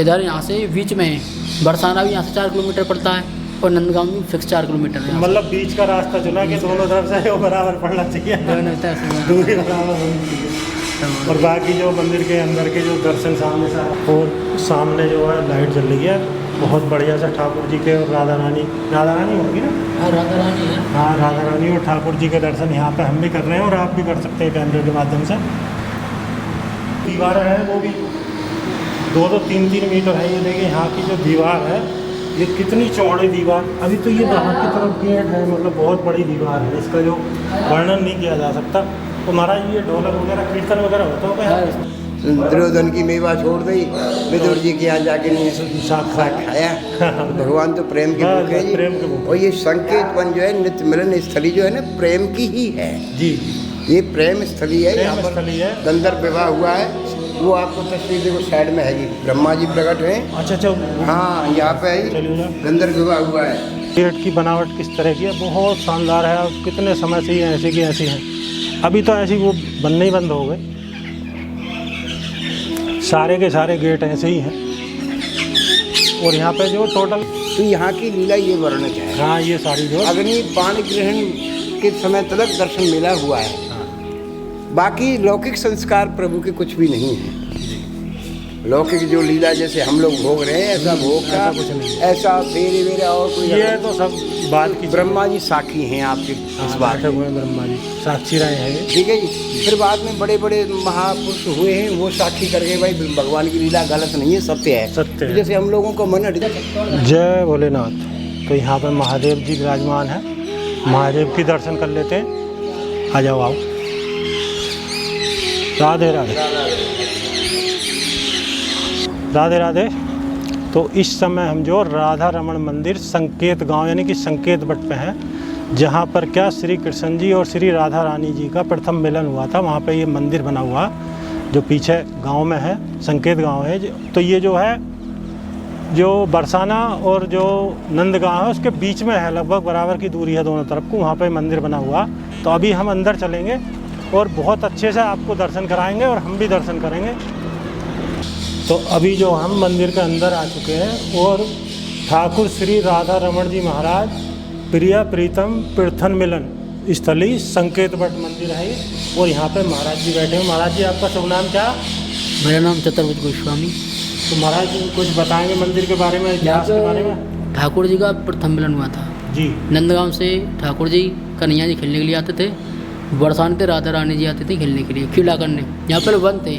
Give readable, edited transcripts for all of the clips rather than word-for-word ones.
इधर यहाँ से बीच में है, बरसाना भी यहाँ से 4 किलोमीटर पड़ता है और नंदगांव भी फिक्स 4 किलोमीटर है। मतलब बीच का रास्ता चुना कि दोनों तरफ से वो बराबर पड़ना चाहिए, दूरी बराबर होनी चाहिए। और बाकी जो मंदिर के अंदर के जो दर्शन सामने से, और सामने जो है लाइट जल रही है बहुत बढ़िया से, ठाकुर जी के और राधा रानी होगी ना? हाँ, राधा रानी है। हाँ, राधा रानी और ठाकुर जी के दर्शन यहाँ पे हम भी कर रहे हैं और आप भी कर सकते हैं कैमरे के माध्यम से। दीवार है वो भी 2-3 मीटर है। ये देखिए यहाँ की जो दीवार है, ये कितनी चौड़ी दीवार। अभी तो ये बाहर की तरफ गेट है, मतलब बहुत बड़ी दीवार है, इसका जो वर्णन नहीं किया जा सकता। तो महाराज ये ढोलक वगैरह कीर्तन वगैरह होता होगा? दुर्योधन की मेवा छोड़ दी, विदुर जी के यहाँ जाके साग खाया। भगवान तो प्रेम के भूखे हैं जी। और ये संकेत वन जो है, नित्य मिलन स्थली जो है ना, प्रेम की ही है जी। ये प्रेम स्थली है। यहाँ पर गंधर्व विवाह हुआ है, वो आपको तस्वीर देखो साइड में है जी, ब्रह्मा जी प्रकट हैं। अच्छा। हाँ, यहाँ पे गंधर्व विवाह हुआ है। गेट की बनावट किस तरह की है? बहुत शानदार है और कितने समय से ये ऐसे की ऐसी हैं। अभी तो ऐसी वो बनने ही बंद हो गए, सारे के सारे गेट ऐसे ही हैं। और यहाँ पे जो टोटल तो यहाँ की लीला ये वर्णित है। हाँ, ये सारी जो अग्नि पाणी ग्रहण के समय तक दर्शन मिला हुआ है। बाकी लौकिक संस्कार प्रभु के कुछ भी नहीं है। लौकिक जो लीला जैसे हम लोग भोग रहे हैं, ऐसा भोग का कुछ नहीं, ऐसा फेरे और कोई ये तो सब बात की। ब्रह्मा जी साक्षी हैं आपके इस बात में, ब्रह्मा जी साक्षी रहे हैं, ठीक है जी। फिर बाद में बड़े बड़े महापुरुष हुए हैं, वो साक्षी करके भाई भगवान की लीला गलत नहीं है, सत्य है, सत्य है। जैसे हम लोगों को मन हट। जय भोलेनाथ। तो यहाँ पर महादेव जी विराजमान है, महादेव की दर्शन कर लेते हैं। आ जाओ, आओ। राधे राधे, राधे राधे। तो इस समय हम जो राधा रमण मंदिर संकेत गांव यानी कि संकेत बट पे हैं, जहाँ पर क्या श्री कृष्ण जी और श्री राधा रानी जी का प्रथम मिलन हुआ था। वहाँ पे ये मंदिर बना हुआ जो पीछे गांव में है, संकेत गांव है। तो ये जो है, जो बरसाना और जो नंदगांव है उसके बीच में है, लगभग बराबर की दूरी है दोनों तरफ को। वहाँ पे मंदिर बना हुआ। तो अभी हम अंदर चलेंगे और बहुत अच्छे से आपको दर्शन कराएंगे और हम भी दर्शन करेंगे। तो अभी जो हम मंदिर के अंदर आ चुके हैं और ठाकुर श्री राधा रमण जी महाराज प्रिया प्रीतम तीर्थन मिलन स्थली संकेत बट मंदिर है। और यहाँ पे महाराज जी बैठे हैं। महाराज जी, आपका शुभ नाम क्या? मेरा नाम चतुर्भुज गोस्वामी। तो महाराज जी कुछ बताएंगे मंदिर के बारे में, इतिहास के बारे में? ठाकुर जी का प्रथम मिलन हुआ था जी। नंदगांव से ठाकुर जी कन्हैया जी खेलने के लिए आते थे, बरसाने थे राधा रानी जी आते थे खेलने के लिए, खिला करने। यहाँ पर वन थे,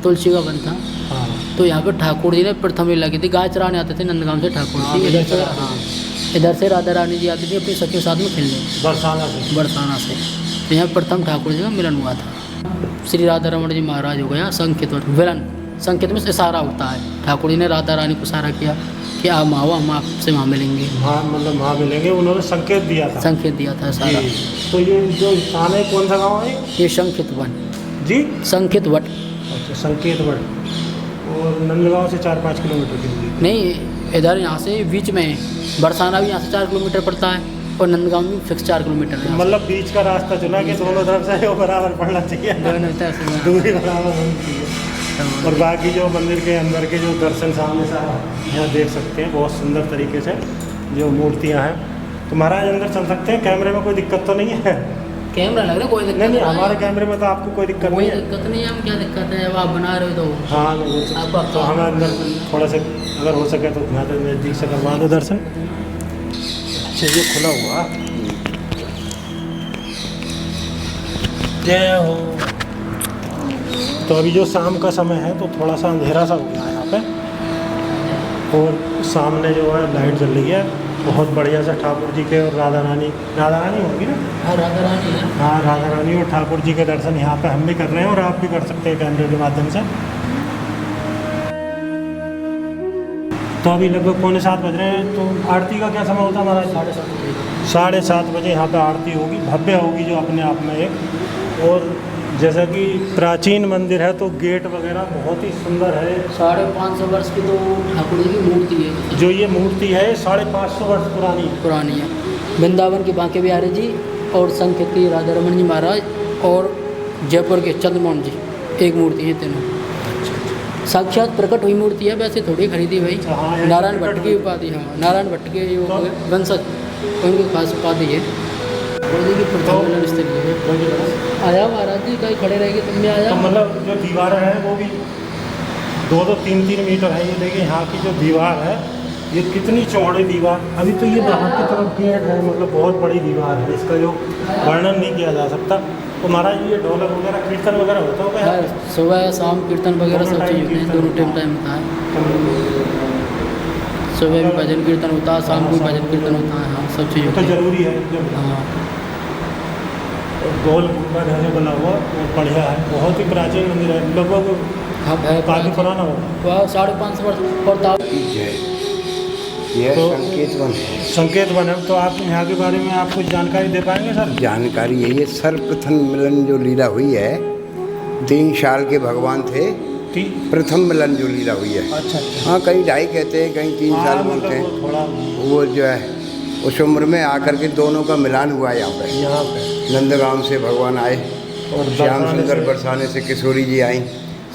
तुलसी का वन था। हाँ। तो यहाँ पर ठाकुर जी ने प्रथम लीला की थी। गाय चराने आते थे नंदगांव से ठाकुर जी, इधर से राधा रानी जी आती थी अपने सखी के साथ में खेलने, बरसाना से। तो यहाँ प्रथम ठाकुर जी का मिलन हुआ था। श्री राधा रमण जी महाराज हो गया संकेत विलन। संकेत में इशारा होता है, ठाकुर जी ने राधा रानी को इशारा किया कि आप आओ, हम आपसे वहाँ मिलेंगे। हाँ, मतलब वहाँ मिलेंगे, उन्होंने संकेत दिया था। संकेत दिया था सारा। तो ये जो स्थान है कौन सा गाँव है? ये संकेत वन जी, संकेत वट। अच्छा, संकेत वट। और नंदगांव से 4-5 किलोमीटर की दूरी? नहीं, इधर यहाँ से बीच में है, बरसाना भी यहाँ से 4 किलोमीटर पड़ता है और नंदगांव भी फिक्स 4 किलोमीटर है। मतलब बीच का रास्ता चुना कि दोनों तरफ से वो बराबर पड़ना चाहिए, दूरी बराबर होनी चाहिए। और बाकी जो मंदिर के अंदर के जो दर्शन सामने से यहाँ देख सकते हैं, बहुत सुंदर तरीके से जो मूर्तियाँ हैं। तो महाराज अंदर चल सकते हैं? कैमरे में कोई दिक्कत तो नहीं है? कैमरा लग रहा है, कोई दिक्कत नहीं, हमारे कैमरे में तो आपको कोई दिक्कत नहीं है। दिक्कत नहीं है, हम क्या दिक्कत है, जब आप बना रहे हो तो। हाँ, तो हमें अंदर थोड़ा सा अगर हो सके तो यहाँ से नज़दीक से करवा दो दर्शन। अच्छा, ये खुला हुआ। जय हो। तो अभी जो शाम का समय है तो थोड़ा सा अंधेरा सा हो गया है यहाँ पे, और सामने जो है लाइट जल रही है बहुत बढ़िया से। ठाकुर जी के और राधा रानी होगी ना? हाँ, राधा रानी है। हाँ, राधा रानी और ठाकुर जी के दर्शन यहाँ पे हम भी कर रहे हैं और आप भी कर सकते हैं कैमरे के माध्यम से। तो अभी लगभग 6:45 बज रहे हैं। तो आरती का क्या समय होता है हमारा? 7:30 बजे यहाँ पे आरती होगी, भव्य होगी जो अपने आप में एक। और जैसा कि प्राचीन मंदिर है तो गेट वगैरह बहुत ही सुंदर है। 550 वर्ष की तो ठाकुर जी की मूर्ति है। जो ये मूर्ति है 550 वर्ष पुरानी है। वृंदावन के बांके बिहारी जी और संकेत के राधा रमण जी महाराज और जयपुर के चंद्रमोहन जी, एक मूर्ति है तीनों। साक्षात प्रकट हुई मूर्ति है, वैसे थोड़ी खरीदी भाई। हाँ, ये नारायण प्रकट भट्ट की हुई। उपाधि, हाँ नारायण भट्ट के जो तो- वंशज उनकी खास उपाधि है। और देखिए प्रथम मिलन स्थल ये है। आया महाराज जी, कहीं खड़े रहेंगे तुम भी आया। तो मतलब जो दीवारें हैं वो भी 2-3 मीटर है। ये देखिए यहाँ की जो दीवार है, ये कितनी चौड़ी दीवार। अभी तो ये बाहर की तरफ गेट है, मतलब बहुत बड़ी दीवार है, इसका जो वर्णन नहीं किया जा सकता। तो महाराज ये ढोलक वगैरह कीर्तन वगैरह होता होगा यहाँ पे? हाँ, सुबह शाम कीर्तन वगैरह सब चीज़ होते हैं, दोनों टाइम होता है। सुबह भी भजन कीर्तन होता है, शाम को भी भजन कीर्तन होता है। हाँ सब चीज़ तो होता है। जरूरी है जब हाँ गोल गुंबद है जो बना हुआ, वो बढ़िया है, बहुत ही प्राचीन मंदिर है, लगभग हाँ है काफ़ी पुराना होगा। वह 550 वर्ष और ताव की जय। यह तो- संकेत वन है। संकेत वन है। तो आप यहाँ के बारे में आप कुछ जानकारी दे पाएंगे सर? जानकारी यही है, सर्वप्रथम मिलन जो लीला हुई है, 3 साल के भगवान थे, प्रथम मिलन जो लीला हुई है। अच्छा अच्छा। हाँ, कहीं 2.5 कहते हैं, कहीं 3 साल हाँ, बोलते मतलब हैं। वो थोड़ा वो जो है उस उम्र में आकर के दोनों का मिलान हुआ यहाँ पे। यहाँ पे नंदगांव से भगवान आए और श्याम बरसाने सुंदर से- बरसाने से किशोरी जी आई,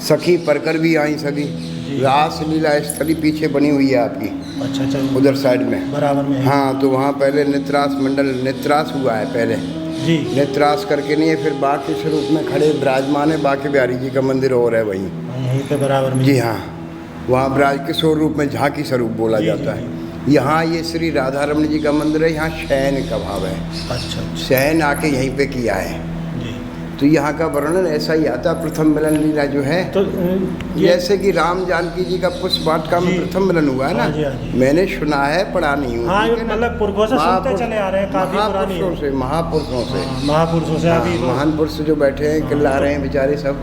सखी परकर भी आई सभी। रास लीला स्थली पीछे बनी हुई है आपकी, अच्छा अच्छा, उधर साइड में। बराबर में है। हाँ, तो वहाँ पहले नित्रास मंडल नित्रास हुआ है पहले। जी नित्रास करके नहीं है, फिर बाकी स्वरूप में खड़े विराजमान है। बाकी बिहारी जी का मंदिर और है वहीं। यहीं पे बराबर में। जी हाँ, वहाँ विराज किशोर रूप में झांकी स्वरूप बोला जी, जाता जी, है। यहाँ ये श्री राधा रमण जी का मंदिर है। यहाँ शयन का भाव है, अच्छा अच्छा शयन आके यहीं पे किया है। जी। तो यहाँ का वर्णन ऐसा ही आता है। प्रथम मिलन लीला जो है, तो ये जैसे कि राम जानकी जी का पुष्प वाटिका में जी। प्रथम मिलन हुआ है ना। हाँ जी, हाँ जी। मैंने सुना है, पढ़ा नहीं हूँ। हाँ, ठीक ये है ना? मतलब पुरखों से सुनते महापुरुष- चले आ रहे हैं, काफी पुरानी है। महापुरुषों से, महापुरुषों से, हाँ, महापुरुषों से अभी तो- महान पुरुष जो बैठे हैं, चिल्ला रहे हैं बेचारे सब,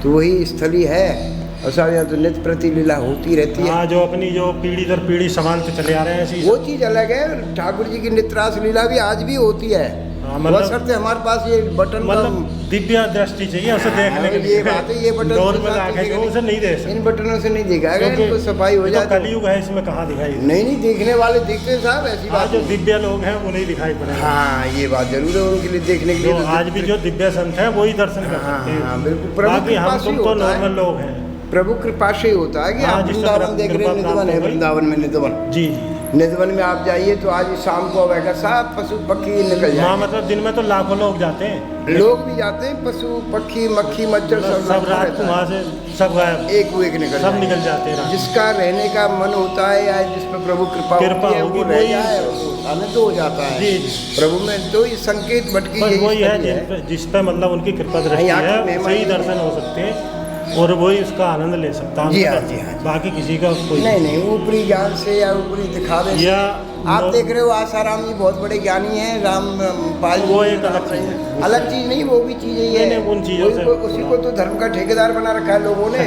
तो वही स्थली है। और साहब यहाँ तो नित्य प्रति लीला होती रहती है। हाँ, जो अपनी जो पीढ़ी दर पीढ़ी संभालते चले आ रहे हैं ऐसी। वो चीज़ अलग है। ठाकुर जी की नित्रास लीला भी आज भी होती है। हाँ, मतलब- बशर्ते हमारे पास ये बटन मतलब दिव्य दृष्टि चाहिए उसे देखने के लिए। ये बात है, ये बटन नॉर्मल आंखें जो उसे नहीं देख सकते, इन बटनों से नहीं देखा गया, क्योंकि इनको सफाई हो ये तो जाती है। कलयुग है, इसमें कहाँ दिखाई दे। नहीं देखने वाले देखते हैं साहब, ऐसी हाँ, बात जो नहीं। दिव्य लोग हैं वो नहीं दिखाई पड़ेगा। हाँ, ये बात जरूर है उनके लिए, देखने के जो लिए। आज भी जो दिव्य संत हैं वही दर्शन कर हाँ, सकते हाँ, हैं। बिल्कुल। प्रभु बाकी कृपा हम से तुम तो होता है। नॉर्मल लोग हैं। प्रभु कृपा से ही होता है कि हाँ, आप जिससे वृंदावन देख रहे हैं, कृपा निधवन है, प्राप्त हो गई। वृंदावन में निधवन। जी जी। निधवन में आप जाइए तो आज शाम को आएगा, सब पशु पक्षी निकल हाँ, जाए। मतलब दिन में तो लाखों लोग जाते हैं, लोग भी जाते हैं, पशु पक्षी मक्खी मच्छर सब रात को वहाँ से सब गायब, एक वो एक निकल सब जाए। निकल जाते हैं रात। जिसका रहने का मन होता है या जिस पर प्रभु कृपा होती है, होगी, वो रह वही- जाए, वो आनंद हो जाता है जी, जी। प्रभु में। तो ये संकेत भटकी बस यही वही है स्थली जिस पे मतलब उनकी कृपा दृष्टि यहाँ की है, महिमा सही ही- दर्शन हो सकते हैं और वही उसका आनंद ले सकता है। जी हाँ, जी हाँ। बाकी किसी का कोई नहीं, ऊपरी ज्ञान से या ऊपरी दिखावे से। या आप देख रहे हो आसाराम जी बहुत बड़े ज्ञानी हैं, राम पाल जी, वो एक अलग चीज़ है। अलग चीज नहीं, वो भी चीज़ ही है। नहीं, उन चीज़ों से- उसी को तो धर्म का ठेकेदार बना रखा है लोगों ने।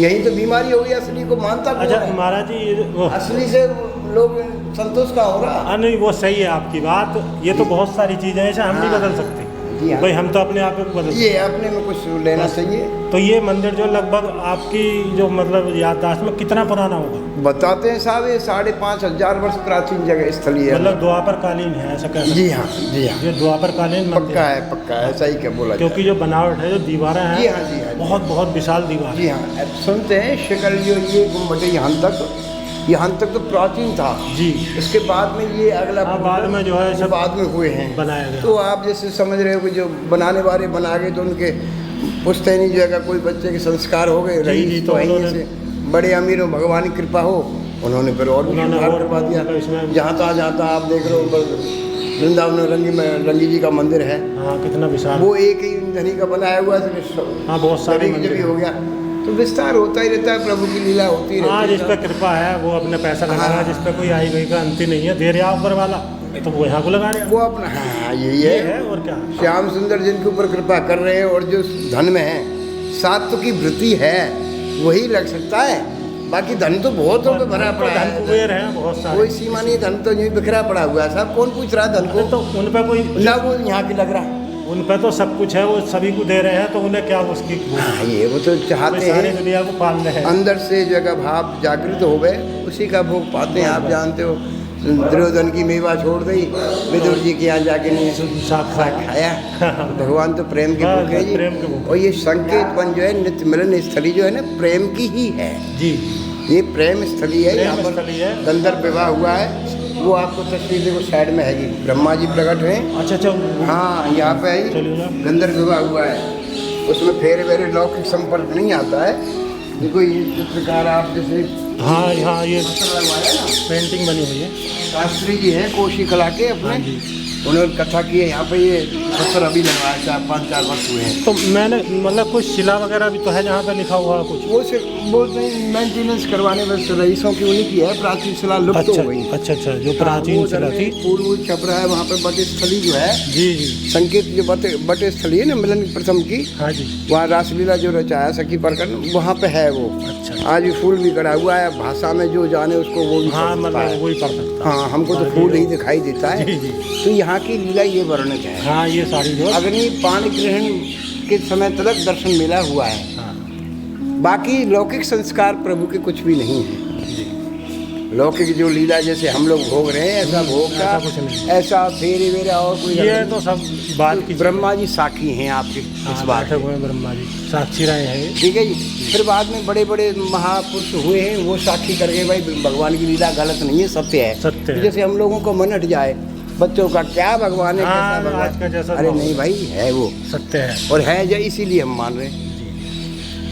यही तो बीमारी हो गई, असली को मानता कौन अच्छा है? महाराज जी, ये वो असली से लोग संतोष का हो रहा। नहीं, वो सही है आपकी बात। ये तो बहुत सारी चीज़ें हैं, ऐसे हम नहीं हाँ। बदल सकते जी हाँ। भाई, हम तो अपने आप को बदल ये अपने में कुछ लेना चाहिए। तो ये मंदिर जो लगभग आपकी जो मतलब याददाश्त में कितना पुराना होगा? बताते हैं साहब, ये 5,500 वर्ष प्राचीन जगह स्थली है। मतलब द्वापर कालीन है, ऐसा कह सकते जी हाँ, जी हाँ, हैं। ये द्वापर कालीन मंदिर पक्का है, पक्का है, ऐसा ही क्या बोला जाए। क्योंकि जो बनावट है, जो दीवारें हैं, जी हाँ, जी हाँ, जी बहुत बहुत विशाल दीवार जी हाँ। अब सुनते हैं शिकल जो ये गुम्बद यहाँ तक तो प्राचीन था। जी। इसके बाद में ये अगला हाँ, बाद में जो है वो सब बाद में हुए हैं बनाया गया। तो आप जैसे समझ रहे हो कि जो बनाने वाले बना गए तो उनके पुश्तैनी जो है कोई बच्चे के संस्कार हो गए, जी, रईस जी, तो तो वहीं उन्होंने- से बड़े अमीर हो, भगवान की कृपा हो, उन्होंने फिर और भी उन्होंने सुधार और करवा दिया। मतलब इसमें- जहाँ तहाँ आप देख रहे हो वृंदावन में रंगी जी का मंदिर है, हाँ, कितना विशाल। वो एक ही धनी का बनाया हुआ है। हाँ, बहुत सारे जब मंदिर भी हो गया तो विस्तार होता ही रहता है, प्रभु की लीला होती हाँ, रहती जिस पे कृपा है वो अपने पैसा लगा रहा है, जिस पे कोई आई गई का अंत ही नहीं है, दे रहा ऊपर वाला तो वो यहाँ को लगा रहे वो अपना। हाँ, यही ये है। है और क्या। श्याम सुंदर जिनके ऊपर कृपा कर रहे हैं और जो धन में है, सात्व की वृत्ति है, वही लग सकता है। बाकी धन तो बहुत हो भरा पड़ा धन है, कुबेर हैं बहुत कोई सारे, सीमा नहीं। धन तो यूं ही बिखरा पड़ा हुआ है साहब, कौन पूछ रहा है धन तो को? उन पे कोई, ना वो यहाँ की लग रहा। उन पे तो सब कुछ है, वो सभी को दे रहे हैं, तो उन्हें क्या उसकी हाँ, ये वो तो चाहते सारी हैं दुनिया को पाल रहे हैं। अंदर से जो है भाव जागृत हो गए, उसी का भोग पाते हैं। आप जानते हो दुर्योधन की मेवा छोड़ दी, विदुर जी के यहाँ जाके नहीं साथ खाया। भगवान तो प्रेम के भूखे हैं जी। और ये संकेत वन जो है, नित्य मिलन स्थली जो है ना, प्रेम की ही है जी। ये प्रेम स्थली है। यहाँ पर गंधर्व विवाह हुआ है। वो आपको तस्वीर देखो साइड में है जी, ब्रह्मा जी प्रकट हैं। अच्छा। हाँ, यहाँ पे है गंधर्व विवाह हुआ है। उसमें फेरे वेरे लौकिक संपर्क नहीं आता है। देखो ये चित्रकार आप जैसे, हाँ ये लगवाया ना, पेंटिंग बनी हुई है। शास्त्री जी हैं कोशी कला के अपने, उन्होंने कथा की है। यहाँ पे ये पत्थर अभी लगवाया, 4-5 वर्ष हुए हैं। तो मैंने मतलब कुछ शिला वगैरह भी तो है जहाँ पे लिखा हुआ कुछ? वो से बोलते हैं मेंटेनेंस करवाने बस रईसों की उन्हीं की है। प्राचीन शिला लुप्त हो गई। अच्छा, जो प्राचीन शिला थी। पूर्व छप रहा है वहाँ पे बट स्थली जो है जी, संकेत जो बट स्थली है ना मिलन प्रथम की। हाँ जी। वहाँ रासलीला जो रचाया सखी प्रकरण, वहाँ पे है वो। अच्छा। आज भी फूल भी गड़ा हुआ है। भाषा में जो जाने उसको वो भी हाँ, मतलब वही पढ़ सकता। हाँ, हमको तो फूल ही दिखाई देता है। जी। तो यहाँ की लीला ये वर्णित है। हाँ, ये सारी जो अग्नि पाणी ग्रहण के समय तक दर्शन मिला हुआ है। हाँ। बाकी लौकिक संस्कार प्रभु के कुछ भी नहीं है। लौकिक जो लीला जैसे हम लोग भोग रहे हैं, ऐसा भोग का कुछ नहीं। ऐसा फेरे वेरे और कोई ये तो सब बात की। ब्रह्मा जी साक्षी हैं आपके इस बात बैठे हुए ब्रह्मा जी साक्षी रहे हैं। ठीक है जी। फिर बाद में बड़े बड़े महापुरुष हुए हैं, वो साक्षी करके भाई भगवान की लीला गलत नहीं है, सत्य है। सत्य है। जैसे हम लोगों को मन हट जाए, बच्चों का क्या भगवान है, हाँ, कैसा भगवान? आज का जैसा अरे नहीं भाई, है वो सत्य है। और है जो इसीलिए हम मान रहे हैं।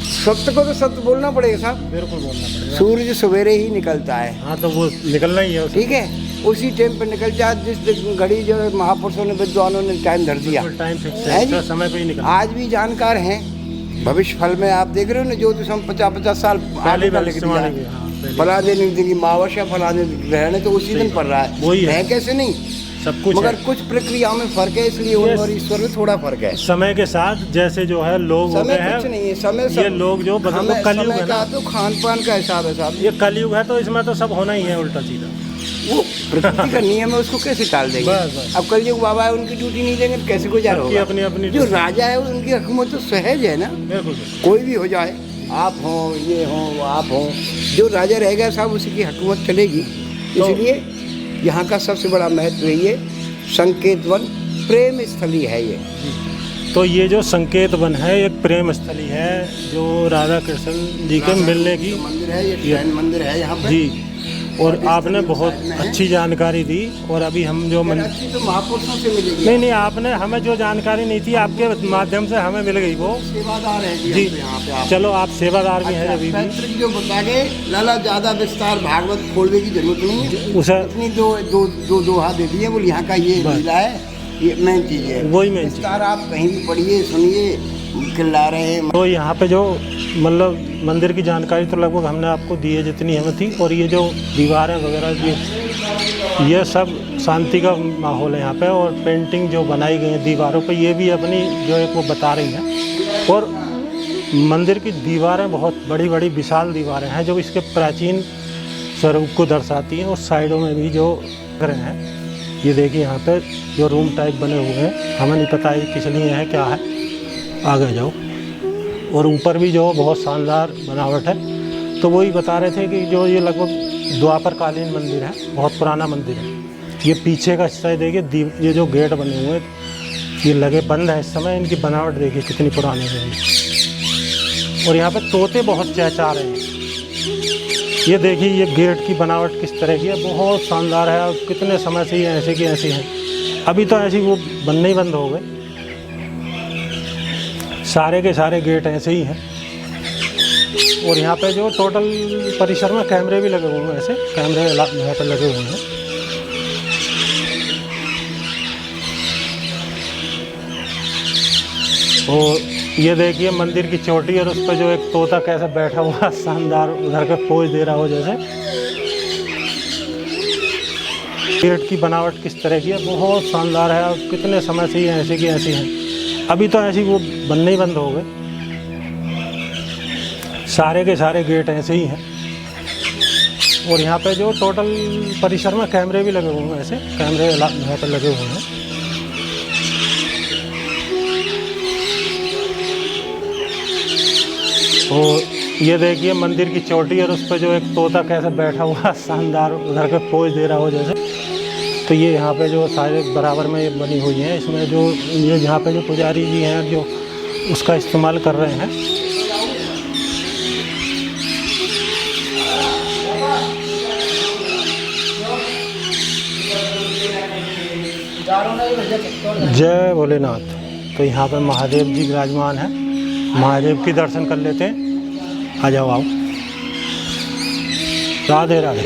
सत्य को तो सत्य बोलना पड़ेगा साहब। बिल्कुल बोलना पड़ेगा। सूरज सवेरे ही निकलता है। हाँ, तो वो निकलना ही है। ठीक है, उसी टाइम पे निकल जाए जिस घड़ी जो महापुरुषों ने, विद्वानों ने टाइम धर दिया। टाइम फिक्स है जी। है, समय पे ही निकल। आज भी जानकार हैं। भविष्य फल में आप देख रहे हो ना, ज्योतिष हम 50-50 साल आगे का लिख दिया। फलाने दिन की मावस्या, फलाने ग्रहण है, तो उसी दिन पड़ रहा है। वही है। कैसे नहीं सब कुछ मगर है। कुछ प्रक्रिया में फर्क है, इसलिए उन और ईश्वर में थोड़ा फर्क है। समय के साथ जैसे जो है लोग हो गए समय कुछ नहीं है। समय ये लोग जो हमें कलयुग समय है का ना, तो खान पान का हिसाब है साहब। ये कलयुग है, तो इसमें तो सब होना ही है उल्टा सीधा। वो प्रकृति का नियम है, उसको कैसे टाल देंगे? बस। अब कलयुग बाबा है, उनकी ड्यूटी नहीं देंगे तो कैसे गुजार होगा? अपनी जो राजा है उनकी हुकूमत तो सहज है ना। बिल्कुल। कोई भी हो जाए, आप हो, ये हो, आप हो, जो राजा रहेगा साहब उसी की हुकूमत चलेगी। इसलिए यहाँ का सबसे बड़ा महत्व ये संकेत वन प्रेम स्थली है। ये तो ये जो संकेत वन है एक प्रेम स्थली है, जो राधा कृष्ण जी के मिलने की मंदिर है। ये जैन मंदिर है यहाँ पे जी। और आपने बहुत अच्छी जानकारी दी। और अभी हम जो अच्छी तो महापुरुषों से मिलेगी। नहीं, आपने हमें जो जानकारी नहीं थी आपके माध्यम से हमें मिल गई। वो सेवादार है जी। यहाँ पे आप। चलो, आप सेवादार भी हैं अभी भी। पैतृक जो बता गए लाला, ज्यादा विस्तार भागवत खोलने की जरूरत नहीं है। उसे इतनी दो दोहा दे दिए, बोले यहाँ का ये लीला है, ये मेन चीज है। वही मेन चीज। विस्तार आप कहीं भी पढ़िए, सुनिए, चिल्ला रहे हैं। तो यहाँ पे जो मतलब मंदिर की जानकारी तो लगभग हमने आपको दी है जितनी हमें थी। और ये जो दीवारें वगैरह ये सब शांति का माहौल है यहाँ पे। और पेंटिंग जो बनाई गई है दीवारों पे, ये भी अपनी जो एक वो बता रही हैं। और मंदिर की दीवारें बहुत बड़ी बड़ी विशाल दीवारें हैं जो इसके प्राचीन स्वरूप को दर्शाती हैं। और साइडों में भी जो घर हैं, ये देखिए यहाँ पे जो रूम टाइप बने हुए हैं, हमें नहीं पता ये किस लिए है, क्या है। आगे जाओ। और ऊपर भी जो बहुत शानदार बनावट है। तो वही बता रहे थे कि जो ये लगभग द्वापरकालीन मंदिर है, बहुत पुराना मंदिर है। ये पीछे का हिस्सा देखिए, ये जो गेट बने हुए हैं ये लगे बंद है इस समय। इनकी बनावट देखिए कितनी पुरानी है। और यहाँ पे तोते बहुत चहचहा रहे हैं। ये देखिए, ये गेट की बनावट किस तरह की है, बहुत शानदार है। और कितने समय से ये ऐसे की ऐसी हैं। अभी तो ऐसी वो बनने ही बंद हो गए। सारे के सारे गेट ऐसे ही हैं। और यहाँ पे जो टोटल परिसर में कैमरे भी लगे हुए हैं, ऐसे कैमरे यहाँ पे लगे हुए हैं। और ये देखिए मंदिर की चोटी, और उस पर जो एक तोता कैसे बैठा हुआ शानदार उधर के पोज दे रहा हो जैसे। गेट की बनावट किस तरह की है, बहुत शानदार है। और कितने समय से ये ऐसे की ऐसी हैं। अभी तो ऐसी वो बनने ही बंद हो गए। सारे के सारे गेट ऐसे ही हैं। और यहाँ पे जो टोटल परिसर में कैमरे भी लगे हुए हैं, ऐसे कैमरे यहाँ पे लगे हुए हैं। और ये देखिए मंदिर की चोटी और उस पर जो एक तोता कैसे बैठा हुआ शानदार उधर के पोज दे रहा हो जैसे। तो ये यहाँ पे जो सारे बराबर में ये बनी हुई हैं, इसमें जो ये यहाँ पे जो पुजारी जी हैं जो उसका इस्तेमाल कर रहे हैं। जय भोलेनाथ। तो यहाँ पे महादेव जी विराजमान हैं, महादेव की दर्शन कर लेते हैं। आ जाओ आओ। राधे राधे।